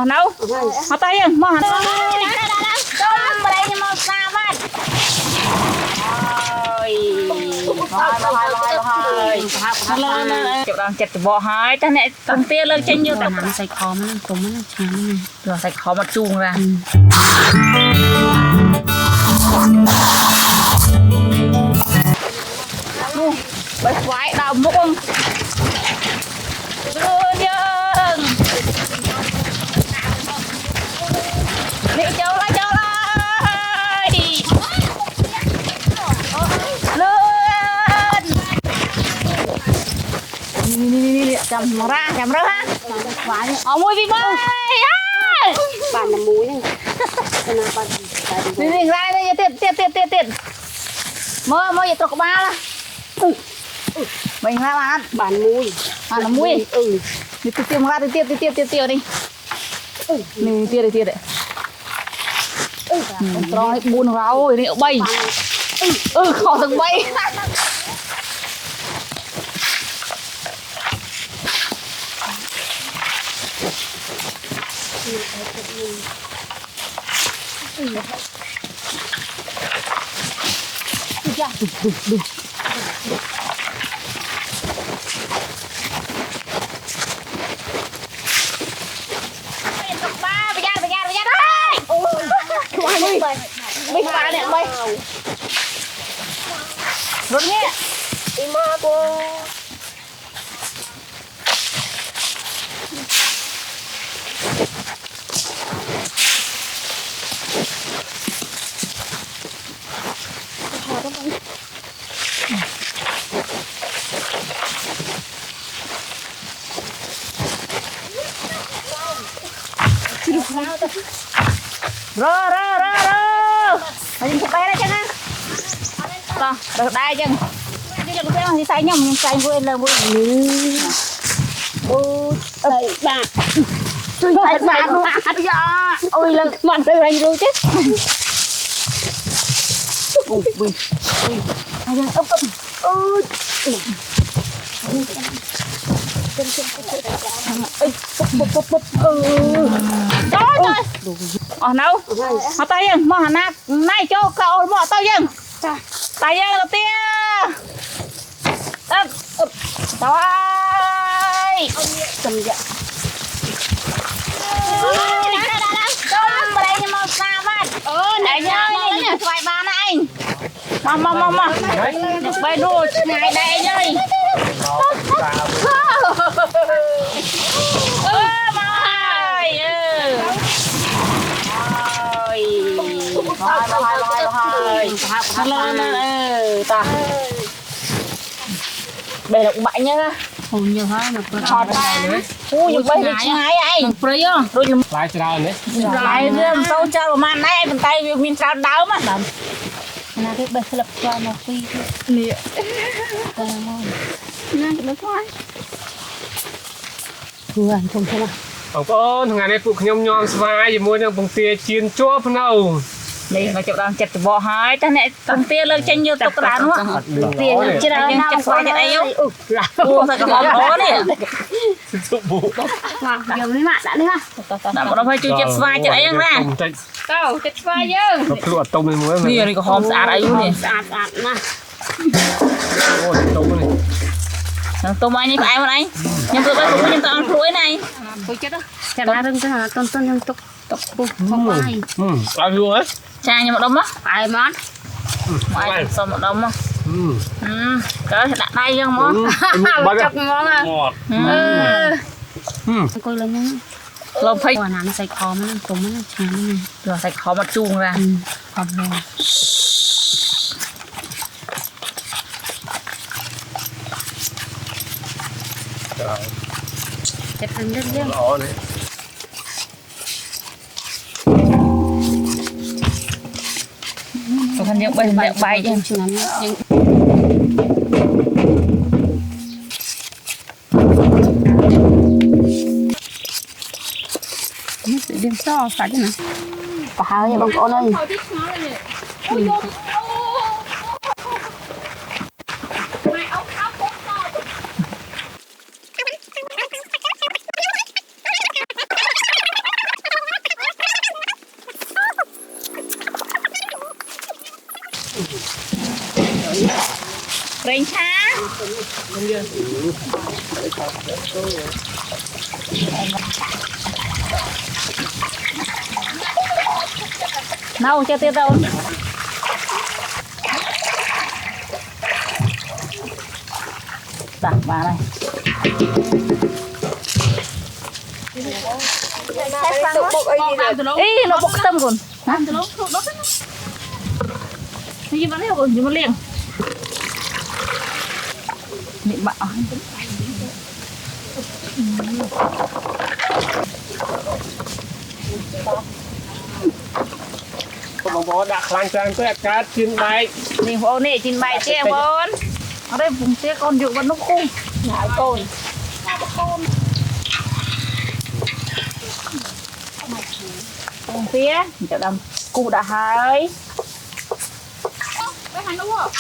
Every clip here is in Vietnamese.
nấu mà tay em mà đây mà sao vậy chịu đang chặt bỏ hai ta này tầm tia lên trên như tầm nó sạch khó mà cũng nó chán này rồi sạch khó mặt chuông ra bật quái đào múc không đi châu lại lên chầm ra ha ở mũi bị bơi bạn là muối này đi ra đây tiền mơ vậy tao có ba là mình ra bạn bạn muối là muối đi tiêu ra tiêu đi mình tiêu đấy rồi buồn rau rồi đi bay khó thằng bay Mấy pha này bay rồi nghe đi mà cô rơ mình chụp bay đây chân á đó được đây chân chứ đừng xem gì sai nhầm nhưng sai vui là vui đây bà sai bạn ôi là bạn đây anh rồi chứ ui anh ấp nấu mà tay em mà nát nay cho cậu mọ tao dân tay em đầu tiên tao ơi cầm dạ đây nhưng mà sao vậy này nhá vài ba này mà bay đua ngày đây nhơi ta đây là cũng bậy nhá hồn nhiều hơn mà có hot nhiều bay được ngay anh free không đôi lắm lại sao đấy lại sâu trao mà này mình tay mình sao đau mà là cái bật lập cho một phi nè nè nó thôi vừa không thế nào ông con ngày nay phụ nhom vai gì mua trong bông tia chiên chua phân đâu đây mà chịu đang chặt bỏ hai ta này bông tia lên trên như tục đá đúng không tiền chưa đâu nhưng nào chặt qua chặt ấy không là buông ra cái món đó này giờ mới mặn đã đấy ha đã nó phải chui chặt vai chặt ấy ra đâu chặt vai chứ nó cứ luộc tôm lên muối này này có hòm sả ấy luôn nè sạt nè ôi tôm này tôm anh ấy phải mà anh nhưng tôi bây giờ nhưng tôi ăn chuối này tôi chết đó chặt ra rừng cái là tôn nhưng tục không ai ăn luôn ấy cha nhưng mà đông á ai món ngoài xong một đông á cái đặt đây không món chọc món à ngọt coi lên nhá lồng phây quả nó sạch khó mà cũng nó chán này rồi sạch khó mặt chuông ra không rồi chặt lên lên còn thân những bay bay chứ đêm so phải chứ nào bà ơi bằng con ơi Rèn cha. Nấu cho tiêu đâu. Đặt vào đây. Ý nó bốc tâm còn. Ini mana aku cuma liang. Ni mak. Bông bó đã khăn trang tới cá chín bay. Ni hồ ni chín bay tê bon. Ở đây vùng tê con dụ vẫn nó khung. Ngại con. Con phía, chợ đầm cụ đã hơi. Cái hành đúng không?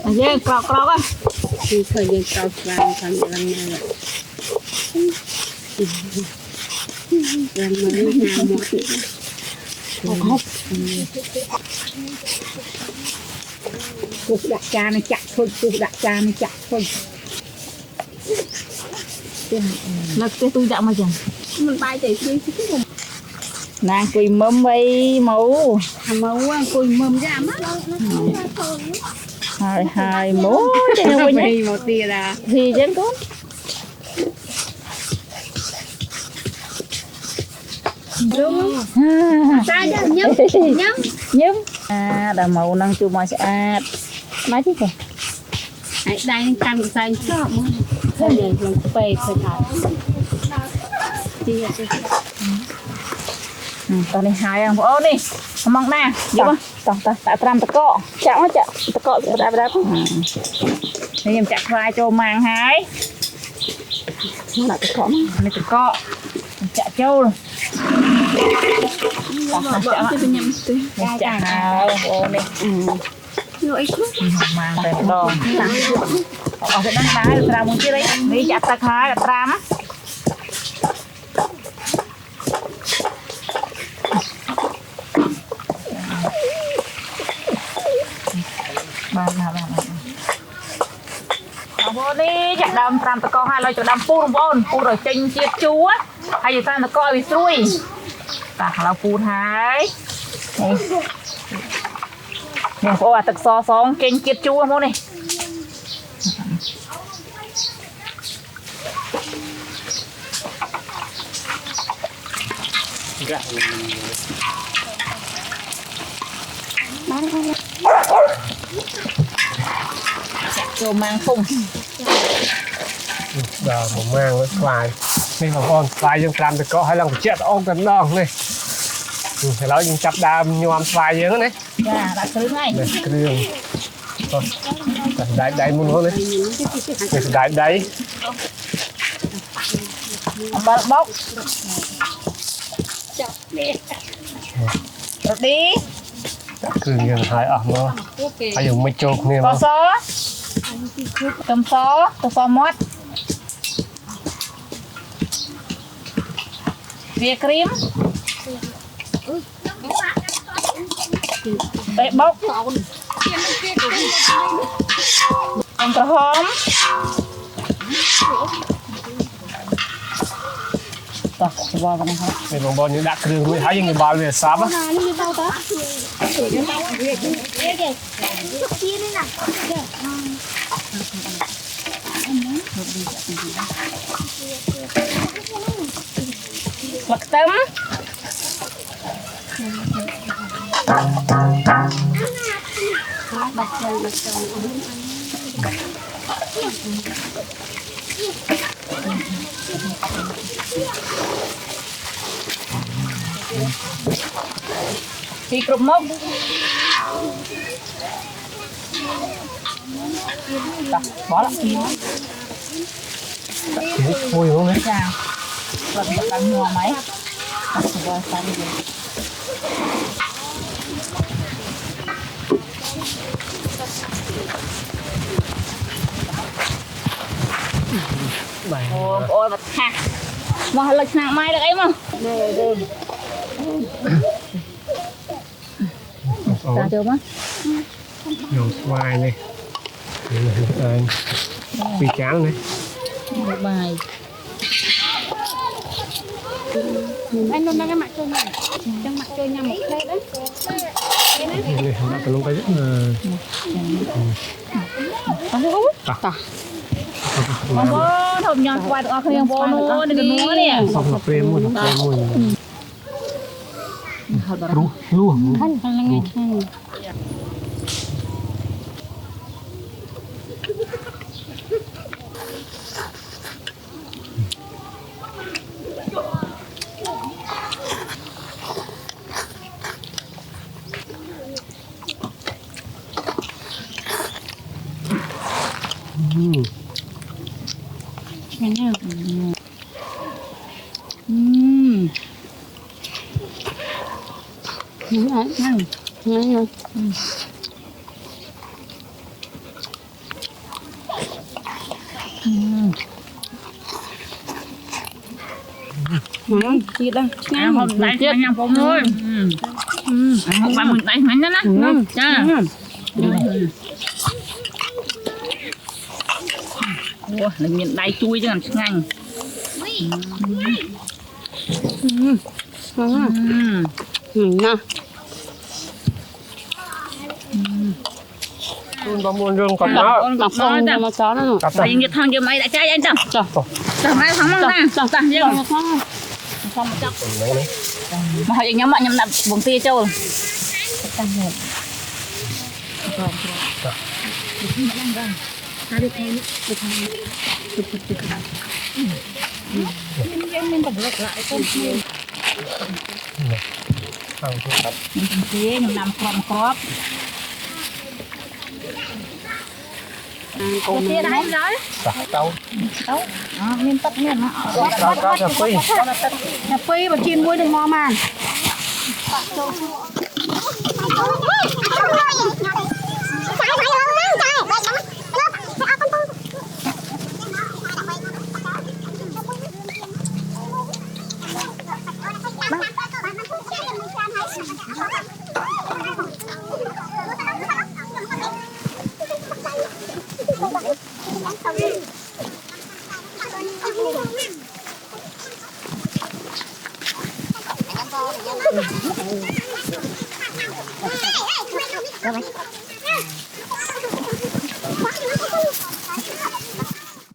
Aje, krok kan? Thì thời gian trao vàng thành lần này lần mới nào một cuộc đặt cha nó chặt thôi, cuộc đặt cha nó chặt thôi. Lật cái tôi chạm mà chẳng. Mình bay thì đi Nàng quỳ mâm ấy mẫu. màu cùi mầm ra mắt Hai mẫu chứ đâu quên nhé. một tia là Thì trên con. đúng sai đó nhấm Nhấm. À, đã màu năng chu mà sẽ mấy chứ kìa. hãy đây canh xanh chóp thôi để lòng bề thôi tia Tao này hai anh ô đi. Mong nè, giúp không? Tao tạo tram tao cọ. Chạm quá chạm. Tao cọ đạp đạp. Đây em chặt vai cho màng hái. nó là cái cỏ Này tao cọ. Chặt trâu rồi. Chặt hào ô đi. rồi Màng đây đo. Ở cái đăng đá được tram muốn chứ đấy. Đi chặt tao khai là tram. Ba. Vô đi, chặt đâm tram tao con hai lời cho đâm pu rồi chênh chiết chú á. Hay gì tram tao coi bị xui. Ta là pu thái. Nè, cô à tực so sóng chênh chiết chú á mô này. Cho mang phung. Giờ một mang với xoài. Nên mà con xoài dương làm thì có hai lần chết ôm cần đòn này. Thì đó dương chập đàm nhòm xoài dương này. Dạ, đặt thứ này. Này, cái đường. Thôi, đáy muốn luôn đấy. Đáy. Bóc. Rồi đi. Cứ dương hai ẩm nó. Hay dùng mấy chục nè Có xó. Cầm xó mót. Vía cream. Bệ bốc. Còn cà hóm. Tao sẽ vào vào này. Để bông bò những đạc đường mới thấy những bao về sáp á. Mặc tấm. Thì cục mốc. bỏ lắm Vui không đấy? chào lần một lần mua máy rồi xong rồi ôi bật ha mà lịch nặng mai được ấy mà sao chưa má Nhồi xoài này. Phi cháo này. một bài anh luôn đang cái mặt chơi này trong mặt chơi nhau một plate đấy Này nó còn luôn cái rất là mà bố thầm nhọn quạt ở khi bố nó đi nè xong là frame luôn luôn anh là nghe nghe nha nghe chị đang ăn hôm nay chết ăn phong thôi ăn ba mình tay mình đó nè cha ủa là miền đây chui chứ làm ngang nha có muôn rương còn đó mà không mà chó nó tại vì thằng giờ mày đã chơi anh chồng chồng mai thằng măng ra chồng chồng chứ không một chồng mà họ nhóm bạn nhóm đặt vùng tia châu tia nhóm nằm cọp còn tia đấy rồi đâu miên tất miên đâu có cà phê cà phê và chiên muối đừng ngon mà